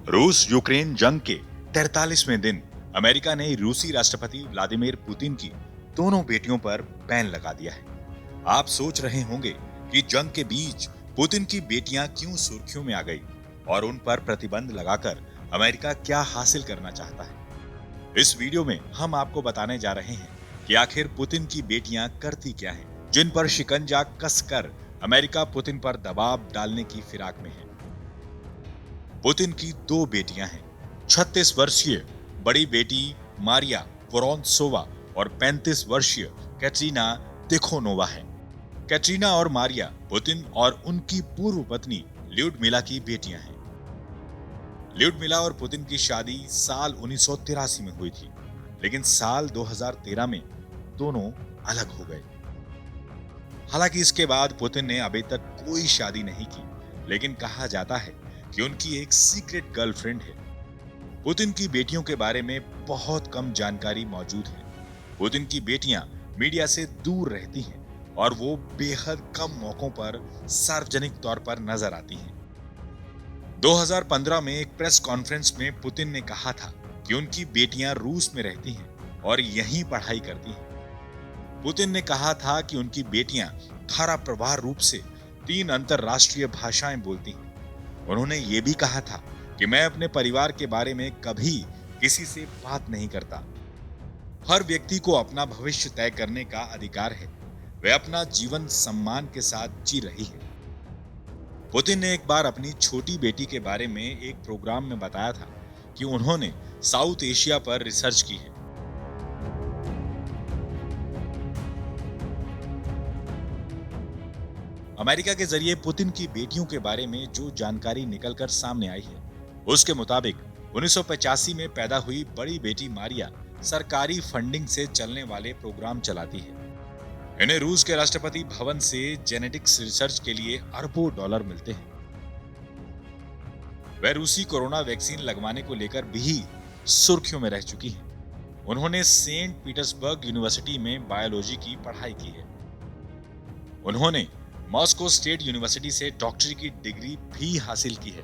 रूस यूक्रेन जंग के 43वें दिन अमेरिका ने रूसी राष्ट्रपति व्लादिमीर पुतिन की दोनों बेटियों पर बैन लगा दिया है। आप सोच रहे होंगे कि जंग के बीच पुतिन की बेटियां क्यों सुर्खियों में आ गई और उन पर प्रतिबंध लगाकर अमेरिका क्या हासिल करना चाहता है। इस वीडियो में हम आपको बताने जा रहे हैं कि आखिर पुतिन की बेटियां करती क्या हैं, जिन पर शिकंजा कसकर अमेरिका पुतिन पर दबाव डालने की फिराक में है। पुतिन की दो बेटियां हैं। 36 वर्षीय बड़ी बेटी मारिया वोरोनत्सोवा और 35 वर्षीय कैटरीना तिखोनोवा है। कैटरीना और मारिया पुतिन और उनकी पूर्व पत्नी ल्यूडमिला की बेटियां हैं। ल्यूडमिला और पुतिन की शादी साल 1983 में हुई थी, लेकिन साल 2013 में दोनों अलग हो गए। हालांकि इसके बाद पुतिन ने अभी तक कोई शादी नहीं की, लेकिन कहा जाता है कि उनकी एक सीक्रेट गर्लफ्रेंड है। पुतिन की बेटियों के बारे में बहुत कम जानकारी मौजूद है। पुतिन की बेटियां मीडिया से दूर रहती हैं और वो बेहद कम मौकों पर सार्वजनिक तौर पर नजर आती हैं। 2015 में एक प्रेस कॉन्फ्रेंस में पुतिन ने कहा था कि उनकी बेटियां रूस में रहती हैं और यहीं पढ़ाई करती हैं। पुतिन ने कहा था कि उनकी बेटियां धाराप्रवाह रूप से 3 अंतरराष्ट्रीय भाषाएं बोलती हैं। उन्होंने ये भी कहा था कि मैं अपने परिवार के बारे में कभी किसी से बात नहीं करता। हर व्यक्ति को अपना भविष्य तय करने का अधिकार है। वह अपना जीवन सम्मान के साथ जी रही है। पुतिन ने एक बार अपनी छोटी बेटी के बारे में एक प्रोग्राम में बताया था कि उन्होंने साउथ एशिया पर रिसर्च की है। अमेरिका के जरिए पुतिन की बेटियों के बारे में जो जानकारी निकलकर सामने आई है, उसके मुताबिक 1985 में पैदा हुई बड़ी बेटी मारिया सरकारी फंडिंग से चलने वाले प्रोग्राम चलाती है। इन्हें रूस के राष्ट्रपति भवन से जेनेटिक्स रिसर्च के लिए अरबों डॉलर मिलते हैं। वह रूसी कोरोना वैक्सीन लगवाने को लेकर भी सुर्खियों में रह चुकी हैं। उन्होंने सेंट पीटर्सबर्ग यूनिवर्सिटी में बायोलॉजी की पढ़ाई की है। उन्होंने मॉस्को स्टेट यूनिवर्सिटी से डॉक्टरी की डिग्री भी हासिल की है।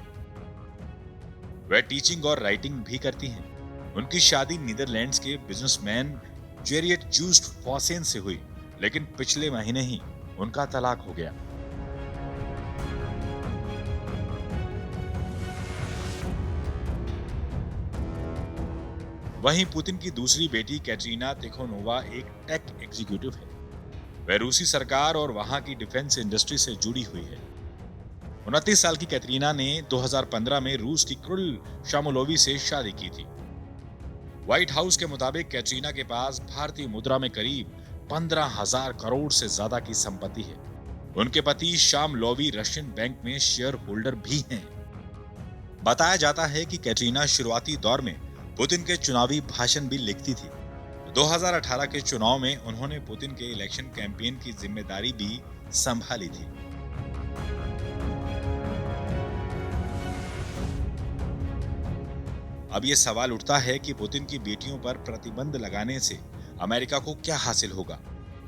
वह टीचिंग और राइटिंग भी करती हैं। उनकी शादी नीदरलैंड्स के बिजनेसमैन जेरियट जूस्ट फॉसेन से हुई, लेकिन पिछले महीने ही उनका तलाक हो गया। वहीं पुतिन की दूसरी बेटी कैटरीना तिखोनोवा एक टेक एग्जीक्यूटिव है। वह रूसी सरकार और वहां की डिफेंस इंडस्ट्री से जुड़ी हुई है। 29 साल की कैटरीना ने 2015 में रूस की क्रुल शामोलोवी से शादी की थी। व्हाइट हाउस के मुताबिक कैटरीना के पास भारतीय मुद्रा में करीब 15,000 करोड़ से ज्यादा की संपत्ति है। उनके पति शाम लोवी रशियन बैंक में शेयर होल्डर भी हैं। बताया जाता है कि कैटरीना शुरुआती दौर में पुतिन के चुनावी भाषण भी लिखती थी। 2018 के चुनाव में उन्होंने पुतिन के इलेक्शन कैंपेन की जिम्मेदारी भी संभाली थी। अब यह सवाल उठता है कि पुतिन की बेटियों पर प्रतिबंध लगाने से अमेरिका को क्या हासिल होगा।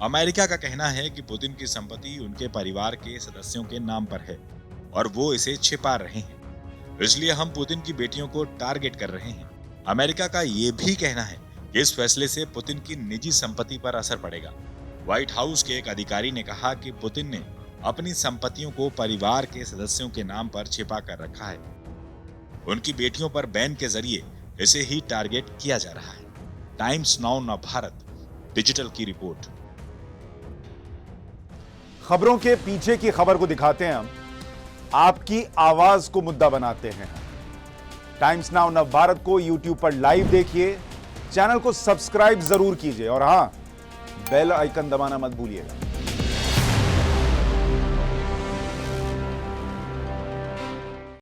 अमेरिका का कहना है कि पुतिन की संपत्ति उनके परिवार के सदस्यों के नाम पर है और वो इसे छिपा रहे हैं, इसलिए हम पुतिन की बेटियों को टारगेट कर रहे हैं। अमेरिका का ये भी कहना है कि इस फैसले से पुतिन की निजी संपत्ति पर असर पड़ेगा। व्हाइट हाउस के एक अधिकारी ने कहा कि पुतिन ने अपनी संपत्तियों को परिवार के सदस्यों के नाम पर छिपा कर रखा है। उनकी बेटियों पर बैन के जरिए इसे ही टारगेट किया जा रहा है। टाइम्स नाउ न भारत डिजिटल की रिपोर्ट। खबरों के पीछे की खबर को दिखाते हैं हम, आपकी आवाज को मुद्दा बनाते हैं। टाइम्स नाउ न भारत को यूट्यूब पर लाइव देखिए, चैनल को सब्सक्राइब जरूर कीजिए और हां, बेल आइकन दबाना मत भूलिएगा।